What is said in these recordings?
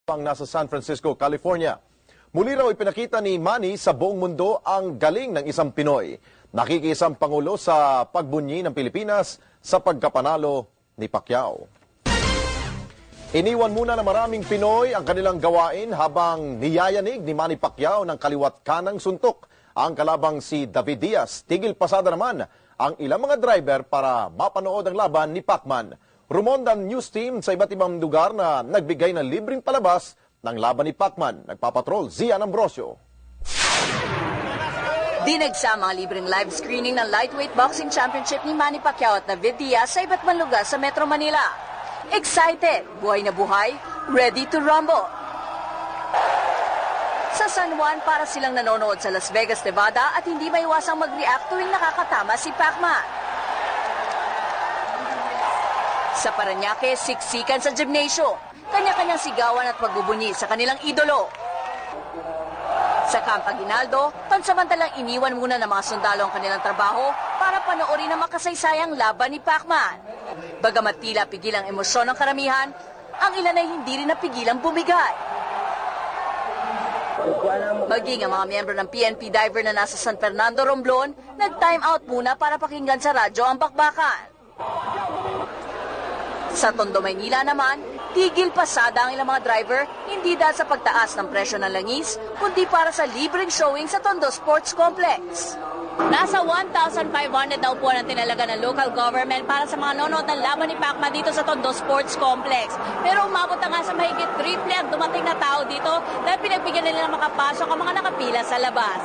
Ang nasa San Francisco, California. Muli raw ipinakita ni Manny sa buong mundo ang galing ng isang Pinoy. Nakikisang Pangulo sa pagbunyi ng Pilipinas sa pagkapanalo ni Pacquiao. Iniwan muna ng maraming Pinoy ang kanilang gawain habang niyayanig ni Manny Pacquiao ng kaliwat kanang suntok ang kalabang si David Diaz. Tigil pasada naman ang ilang mga driver para mapanood ang laban ni Pacman. Rumondan News Team sa iba't ibang lugar na nagbigay ng libreng palabas ng laban ni Pacman. Nagpapatrol, Zian Ambrosio. Dinagsa mga libreng live screening ng lightweight boxing championship ni Manny Pacquiao at David Diaz sa iba't ibang lugar sa Metro Manila. Excited, buhay na buhay, ready to rumble. Sa San Juan, para silang nanonood sa Las Vegas, Nevada at hindi maiwasang mag-react tuwing nakakatama si Pacman. Sa Parañaque, siksikan sa gymnasium, kanya-kanyang sigawan at pagbubunyi sa kanilang idolo. Sa Camp Aguinaldo, pansamantalang iniwan muna ng mga sundalo ang kanilang trabaho para panoorin ang makasaysayang laban ni Pacman. Bagamat tila pigil ang emosyon ng karamihan, ang ilan ay hindi rin napigilang bumigay. Maging ang mga miyembro ng PNP diver na nasa San Fernando, Romblon, nag-time out muna para pakinggan sa radyo ang bakbakan. Sa Tondo, Maynila naman, tigil pasada ang ilang mga driver, hindi dahil sa pagtaas ng presyo ng langis, kundi para sa libreng showing sa Tondo Sports Complex. Nasa 1,500 daw po ang tinalaga ng local government para sa mga nanonood ng laban ni Pacman dito sa Tondo Sports Complex. Pero umabot na nga sa mahigit triple ang dumating na tao dito dahil pinagbigyan nila makapasok ang mga nakapila sa labas.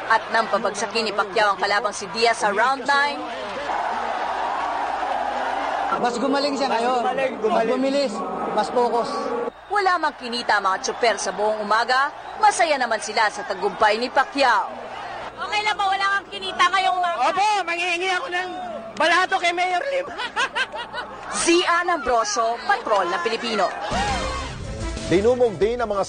At nang pabagsakin ni Pacquiao ang kalabang si Diaz sa round 9, mas gumaling siya ngayon. Mas bumilis, mas focus. wala mang kinita ang mga tsuper sa buong umaga, masaya naman sila sa tagumpay ni Pacquiao. Okay na ba wala kang kinita ngayong umaga? Opo, manghihingi ako ng balato kay Mayor Lim. Zian Ambrosio, Patrol na Pilipino. Dinumog din ang mga